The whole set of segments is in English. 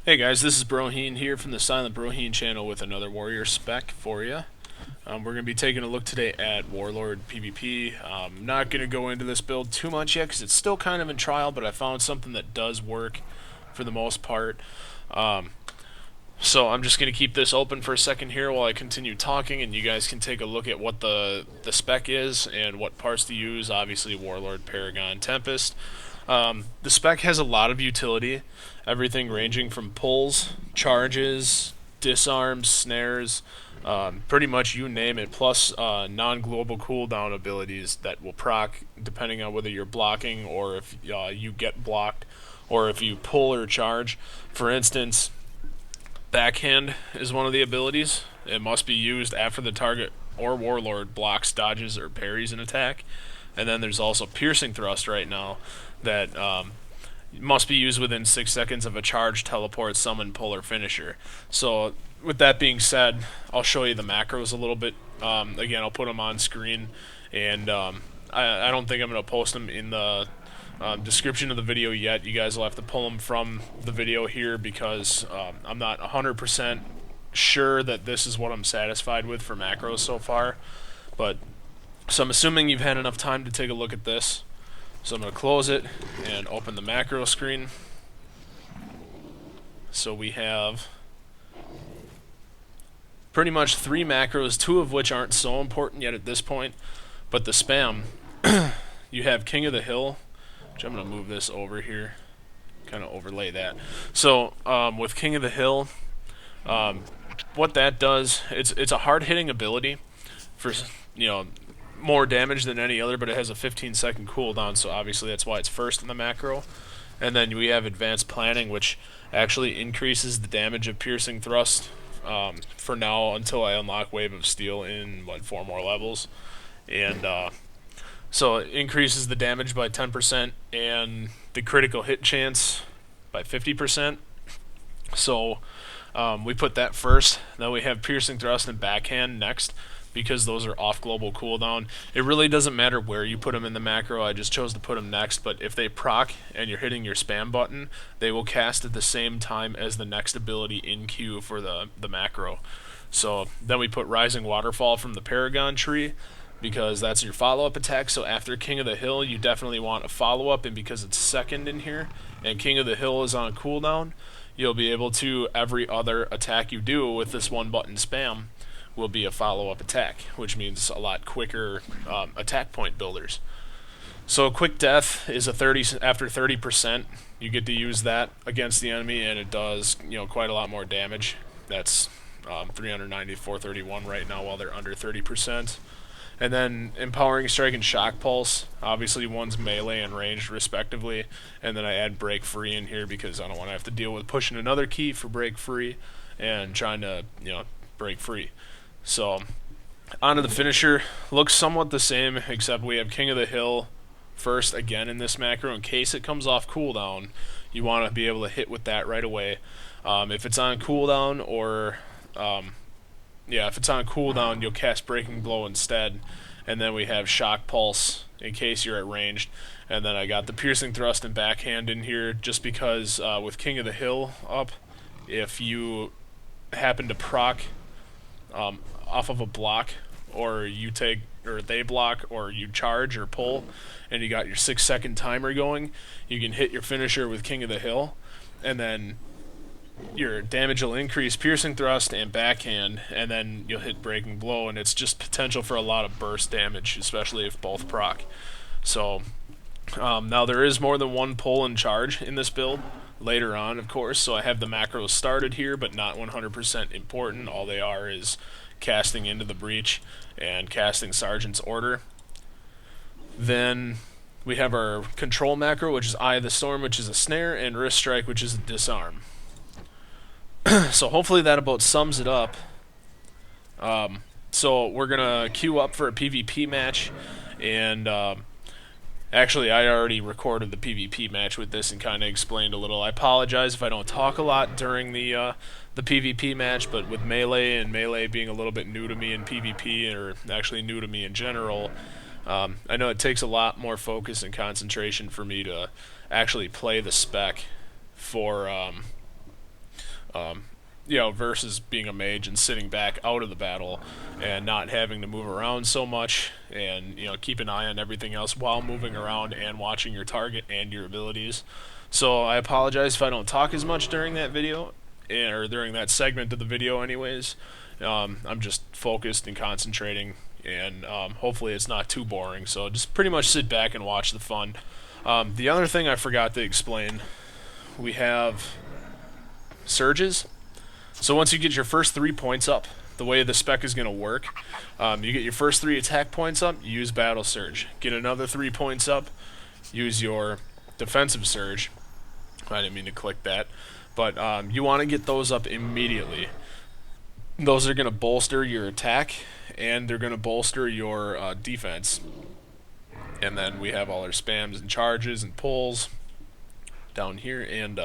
Hey guys, this is Broheen here from the Silent Broheen channel with another Warrior spec for you. We're going to be taking a look today at Warlord PvP. I'm not going to go into this build too much yet because it's still kind of in trial, but I found something that does work for the most part. So I'm just going to keep this open for a second here while I continue talking, and you guys can take a look at what the spec is and what parts to use. Obviously Warlord, Paragon, Tempest. The spec has a lot of utility, everything ranging from pulls, charges, disarms, snares, pretty much you name it, plus non-global cooldown abilities that will proc depending on whether you're blocking or if you get blocked or if you pull or charge. For instance, Backhand is one of the abilities. It must be used after the target or Warlord blocks, dodges, or parries an attack. And then there's also Piercing Thrust right now that must be used within 6 seconds of a charge, teleport, summon, pull, or finisher. So with that being said, I'll show you the macros a little bit. Again, I'll put them on screen, and I don't think I'm going to post them in the description of the video yet. You guys will have to pull them from the video here because I'm not 100% sure that this is what I'm satisfied with for macros so far. So I'm assuming you've had enough time to take a look at this. So I'm going to close it and open the macro screen. So we have pretty much 3 macros, 2 of which aren't so important yet at this point. But the spam, you have King of the Hill, which I'm going to move this over here, kind of overlay that. So with King of the Hill, what that does, it's a hard-hitting ability for, more damage than any other, but it has a 15-second cooldown, so obviously that's why it's first in the macro. And then we have Advanced Planning, which actually increases the damage of Piercing Thrust for now until I unlock Wave of Steel in, 4 more levels. And so it increases the damage by 10% and the critical hit chance by 50%. So we put that first. Then we have Piercing Thrust and Backhand next, because those are off global cooldown. It really doesn't matter where you put them in the macro. I just chose to put them next, but if they proc and you're hitting your spam button, they will cast at the same time as the next ability in queue for the macro. So then we put Rising Waterfall from the Paragon tree, because that's your follow-up attack. So after King of the Hill, you definitely want a follow-up, and because it's second in here, and King of the Hill is on cooldown, you'll be able to, every other attack you do with this one-button spam will be a follow-up attack, which means a lot quicker attack point builders. So Quick Death is a 30 after 30%. You get to use that against the enemy, and it does quite a lot more damage. That's 390 to 431 right now while they're under 30%. And then Empowering Strike and Shock Pulse. Obviously one's melee and ranged respectively, and then I add Break Free in here because I don't want to have to deal with pushing another key for Break Free and trying to break free. So onto the finisher. Looks somewhat the same, except we have King of the Hill first again in this macro. In case it comes off cooldown, you want to be able to hit with that right away. If it's on cooldown, or if it's on cooldown, you'll cast Breaking Blow instead. And then we have Shock Pulse in case you're at ranged. And then I got the Piercing Thrust and Backhand in here just because with King of the Hill up, if you happen to proc off of a block, or they block, or you charge or pull, and you got your 6-second timer going, you can hit your finisher with King of the Hill, and then your damage will increase Piercing Thrust and Backhand, and then you'll hit Breaking Blow, and it's just potential for a lot of burst damage, especially if both proc. So now there is more than one pull and charge in this build later on, of course, so I have the macros started here, but not 100% important. All they are is casting Into the Breach and casting Sergeant's Order. Then we have our control macro, which is Eye of the Storm, which is a snare, and Wrist Strike, which is a disarm. So hopefully that about sums it up. So we're going to queue up for a PvP match, And actually, I already recorded the PvP match with this and kind of explained a little. I apologize if I don't talk a lot during the PvP match, but with Melee and Melee being a little bit new to me in PvP, or actually new to me in general, I know it takes a lot more focus and concentration for me to actually play the spec for, you know, versus being a mage and sitting back out of the battle and not having to move around so much, and, you know, keep an eye on everything else while moving around and watching your target and your abilities. So I apologize if I don't talk as much during that video, or during that segment of the video anyways. I'm just focused and concentrating, and hopefully it's not too boring, so just pretty much sit back and watch the fun. The other thing I forgot to explain, we have surges. So once you get your first 3 points up, the way the spec is going to work, you get your first 3 attack points up, you use Battle Surge. Get another 3 points up, use your Defensive Surge. I didn't mean to click that. But you want to get those up immediately. Those are going to bolster your attack, and they're going to bolster your defense. And then we have all our spams and charges and pulls down here, and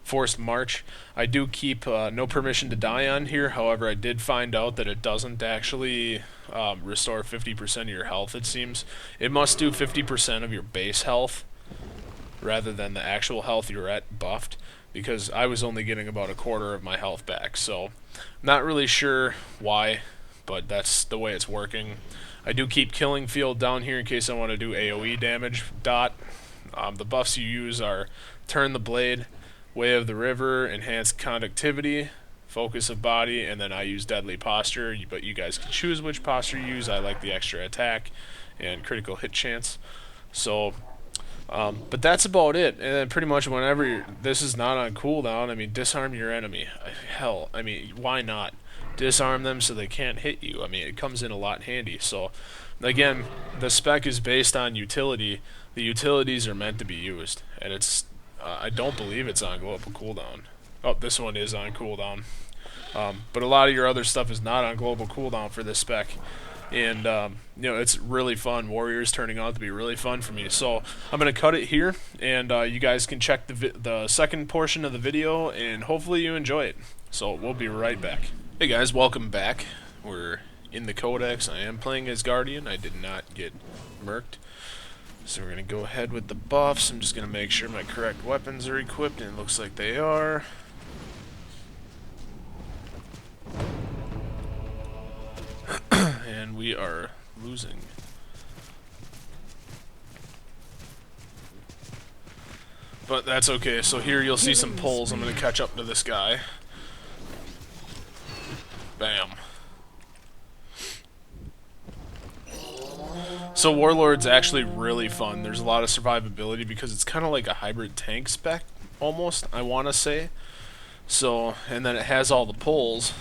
Forced March. I do keep no permission to die on here. However, I did find out that it doesn't actually restore 50% of your health, it seems. It must do 50% of your base health rather than the actual health you're at buffed, because I was only getting about a quarter of my health back. So not really sure why, but that's the way it's working. I do keep Killing Field down here in case I want to do AoE damage. Dot. The buffs you use are Turn the Blade, Way of the River, Enhanced Conductivity, Focus of Body, and then I use Deadly Posture, but you guys can choose which posture you use. I like the extra attack and critical hit chance. So, but that's about it. And then pretty much whenever this is not on cooldown, I mean, disarm your enemy. Hell, I mean, why not? Disarm them so they can't hit you. I mean, it comes in a lot handy. So, again, the spec is based on utility. The utilities are meant to be used, and it's I don't believe it's on global cooldown. Oh, this one is on cooldown. But a lot of your other stuff is not on global cooldown for this spec. And, you know, it's really fun. Warrior's turning out to be really fun for me. So I'm going to cut it here, and you guys can check the second portion of the video, and hopefully you enjoy it. So we'll be right back. Hey guys, welcome back. We're in the Codex. I am playing as Guardian. I did not get murked. So we're going to go ahead with the buffs. I'm just going to make sure my correct weapons are equipped, and it looks like they are. And we are losing. But that's okay. So here you'll see some pulls. I'm going to catch up to this guy. Bam. So Warlord's actually really fun. There's a lot of survivability because it's kind of like a hybrid tank spec, almost, I want to say. So, and then it has all the pulls.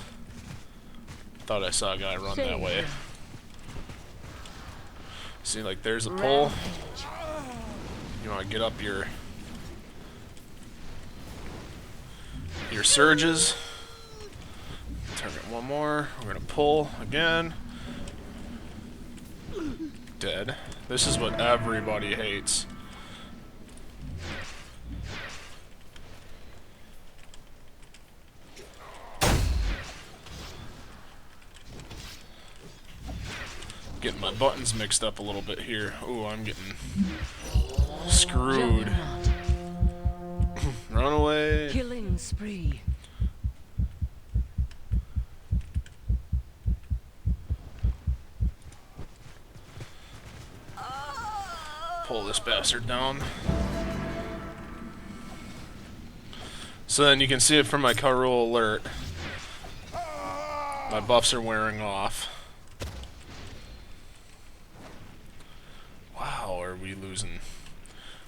Thought I saw a guy run that way. See, like, there's a pull. You want to get up your surges. Target one more. We're going to pull again. Dead. This is what everybody hates. Getting my buttons mixed up a little bit here. Ooh, I'm getting screwed. Run away. Killing spree. Pull this bastard down. So then you can see it from my Karul alert. My buffs are wearing off. Wow, are we losing?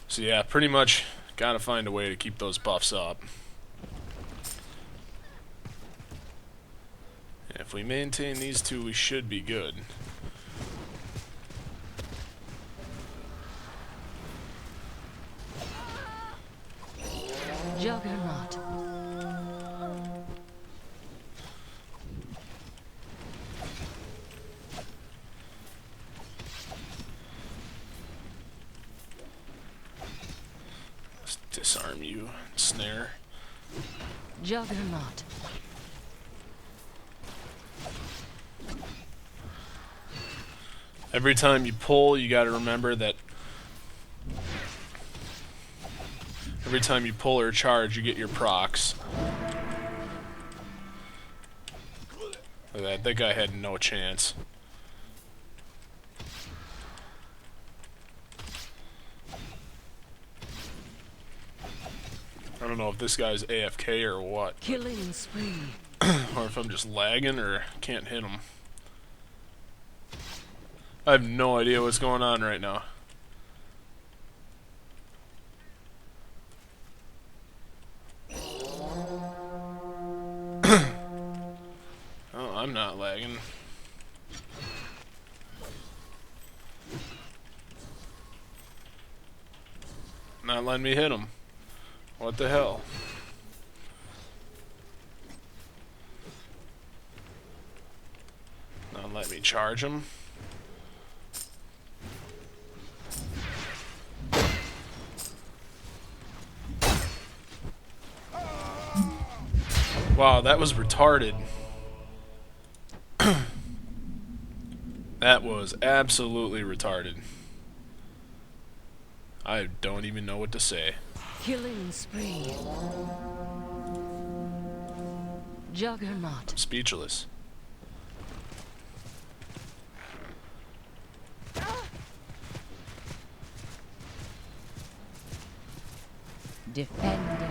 So yeah, pretty much gotta find a way to keep those buffs up. If we maintain these two, we should be good. Juggernaut. Disarm you. Snare. Juggernaut. Every time you pull, you gotta remember that every time you pull or charge, you get your procs. Look at that guy had no chance. I don't know if this guy's AFK or what. Killing spree. Or if I'm just lagging or can't hit him. I have no idea what's going on right now. Oh, I'm not lagging. Not letting me hit him. What the hell? Not let me charge him. Wow, that was retarded. That was absolutely retarded. I don't even know what to say. Killing spree. Juggernaut. I'm speechless. Defender.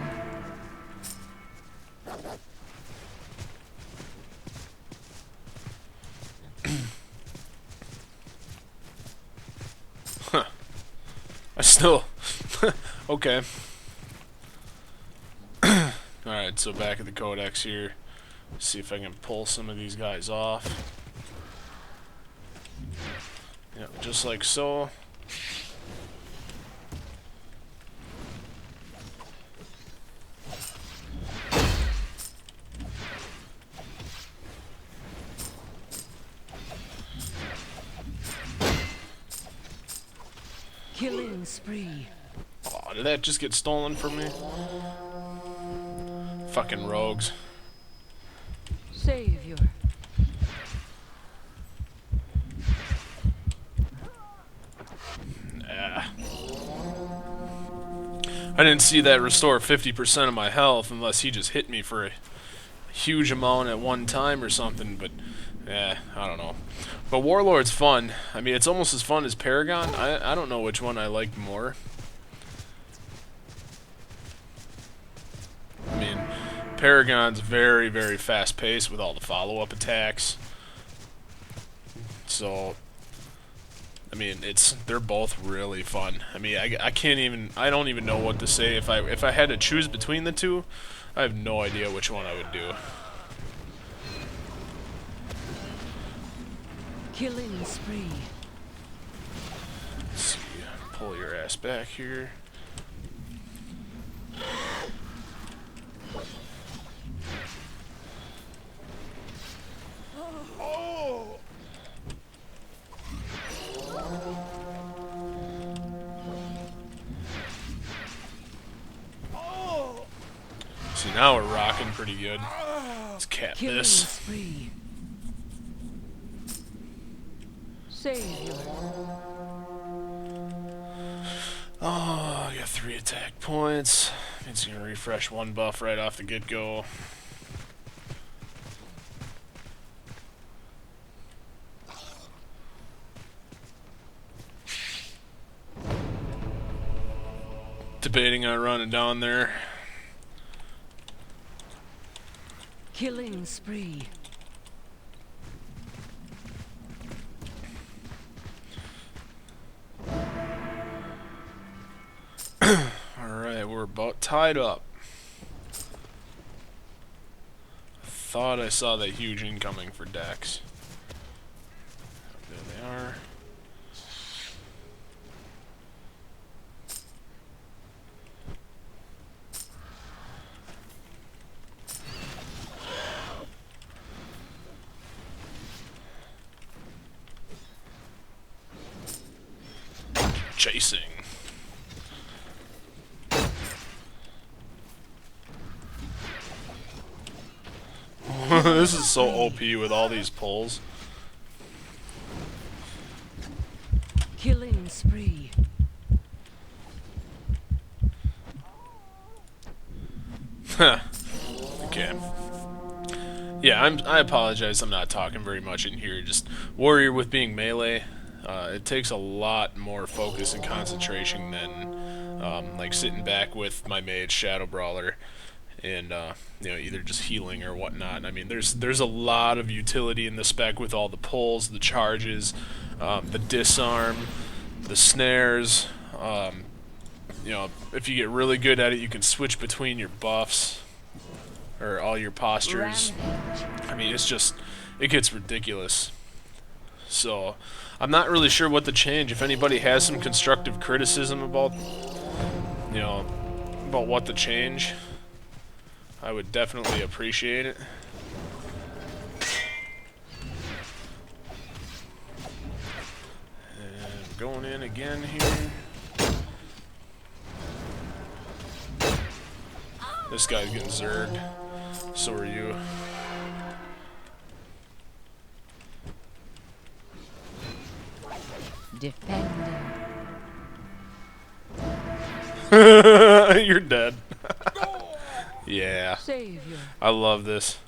Huh. I still... Okay. Alright, so back at the codex here. See if I can pull some of these guys off. Yep, just like so. Killing spree. Oh, did that just get stolen from me? Fucking rogues. Savior. Nah. I didn't see that restore 50% of my health unless he just hit me for a huge amount at one time or something, but yeah, I don't know. But Warlord's fun. I mean, it's almost as fun as Paragon. I don't know which one I like more. I mean, Paragon's very, very fast-paced with all the follow-up attacks. So, I mean, they're both really fun. I mean, I don't even know what to say. If I had to choose between the two, I have no idea which one I would do. Killing spree. Let's see, pull your ass back here. See, now we're rocking pretty good. Let's cap Killing this. spree. Savior. Oh, I got 3 attack points. It's gonna refresh 1 buff right off the get-go. Debating on running down there. Killing spree. Alright, we're about tied up. Thought I saw that huge incoming for Dex. There they are. Chasing. This is so OP with all these pulls. Killing spree. Okay. Yeah, I apologize. I'm not talking very much in here. Just warrior with being melee, it takes a lot more focus and concentration than like sitting back with my mage shadow brawler and you know, either just healing or whatnot. I mean, there's a lot of utility in the spec with all the pulls, the charges, the disarm, the snares. You know, if you get really good at it, you can switch between your buffs or all your postures. I mean, it's just, it gets ridiculous. So, I'm not really sure what to change. If anybody has some constructive criticism about, you know, about what to change, I would definitely appreciate it. And going in again here. This guy's getting zerged. So are you. Defending. You're dead. Yeah. Savior. I love this.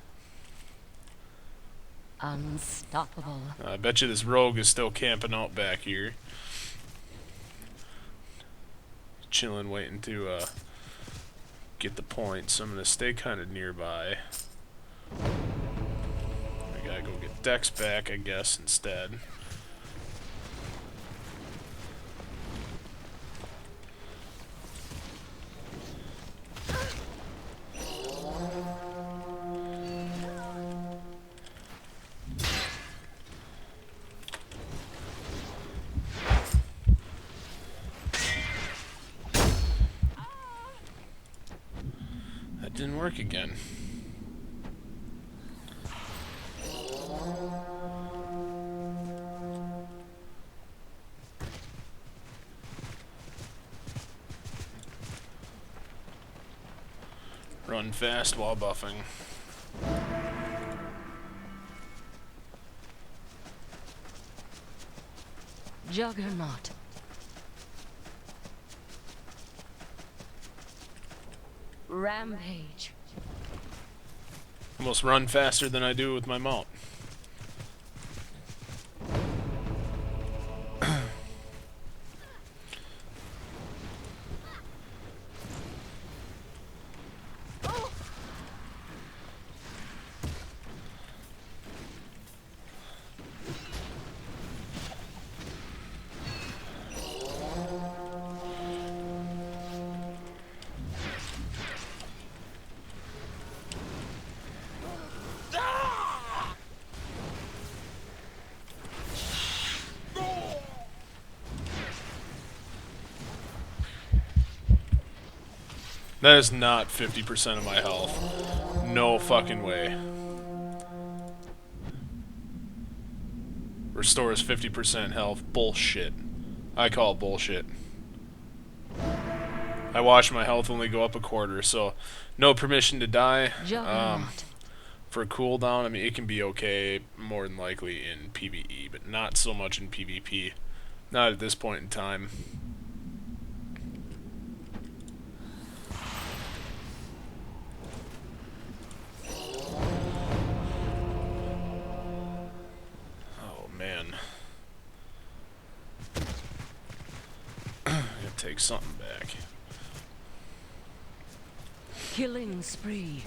Unstoppable. I bet you this rogue is still camping out back here. Chilling, waiting to get the point, so I'm going to stay kind of nearby. I gotta go get Dex back, I guess, instead. That didn't work again. Run fast while buffing. Juggernaut. Rampage. Almost run faster than I do with my mount. That is not 50% of my health. No fucking way. Restores 50% health. Bullshit. I call it bullshit. I watched my health only go up a quarter, so no permission to die. For a cooldown, I mean, it can be okay, more than likely, in PvE, but not so much in PvP. Not at this point in time. Take something back. Killing spree.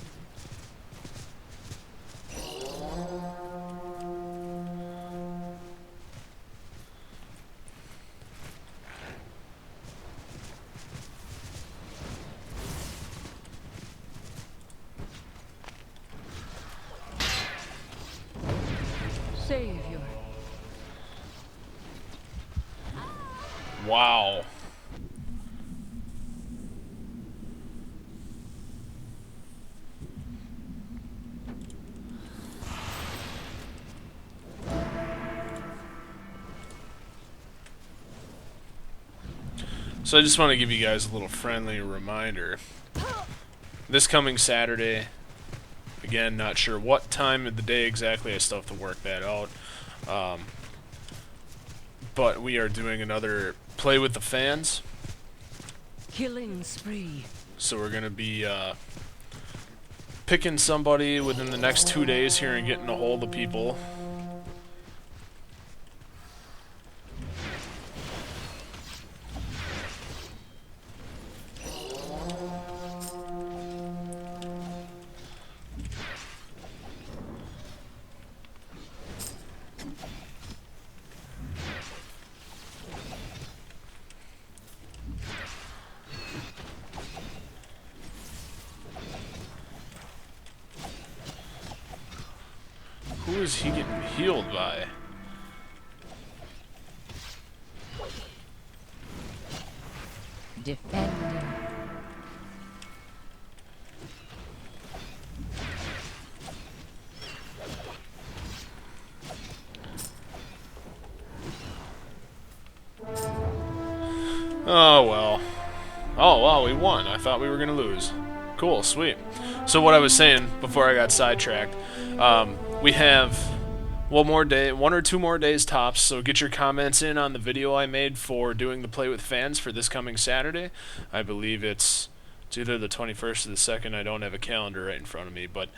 Savior. Wow. So I just want to give you guys a little friendly reminder. This coming Saturday, Again, not sure what time of the day exactly. I still have to work that out. But we are doing another play with the fans. Killing spree. So we're going to be picking somebody within the next 2 days here and getting a hold of people. Who is he getting healed by? Defending. Oh, well. Oh, wow, we won. I thought we were going to lose. Cool, sweet. So what I was saying before I got sidetracked, we have one or two more days tops, so get your comments in on the video I made for doing the Play with Fans for this coming Saturday. I believe it's either the 21st or the 2nd. I don't have a calendar right in front of me, but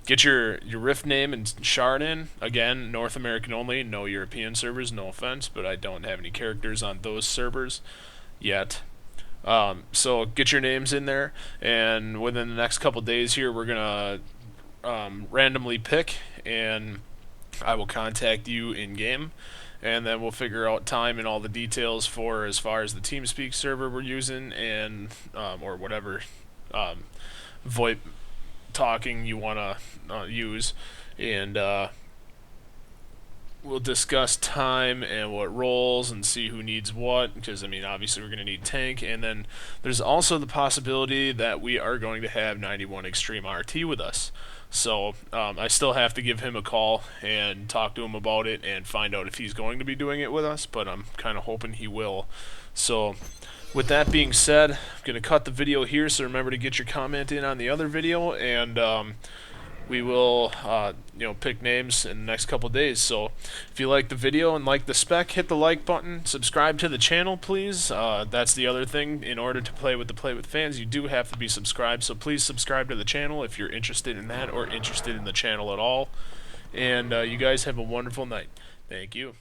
get your Rift name and shard in. Again, North American only, no European servers, no offense, but I don't have any characters on those servers yet. So get your names in there, and within the next couple days here, we're gonna randomly pick, and I will contact you in game, and then we'll figure out time and all the details for as far as the TeamSpeak server we're using, and or whatever VoIP talking you wanna use, and we'll discuss time and what roles and see who needs what, because I mean obviously we're going to need tank, and then there's also the possibility that we are going to have 91 Extreme RT with us. So I still have to give him a call and talk to him about it and find out if he's going to be doing it with us, but I'm kind of hoping he will. So with that being said, I'm going to cut the video here, so remember to get your comment in on the other video, and we will pick names in the next couple days. So if you like the video and like the spec, hit the like button, subscribe to the channel please. That's the other thing. In order to play with the Play with Fans, you do have to be subscribed, so please subscribe to the channel if you're interested in that or interested in the channel at all. And you guys have a wonderful night. Thank you.